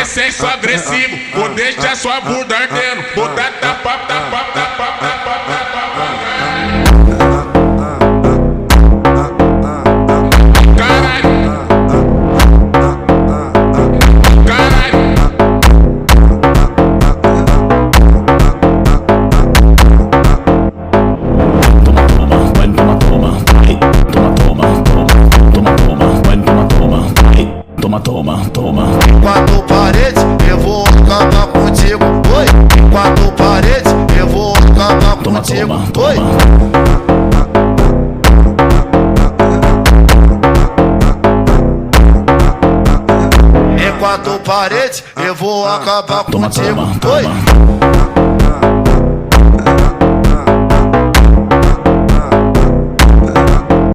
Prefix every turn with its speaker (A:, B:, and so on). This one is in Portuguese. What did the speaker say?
A: sexo agressivo, vou deixar sua bunda ardendo. Vou dar tapa, tapa, tapa, tapa, tapa.
B: Toma. Quatro paredes, eu vou acabar contigo. Oi, quatro paredes, eu vou acabar contigo. Oi. Em quatro paredes, eu vou acabar contigo. Oi.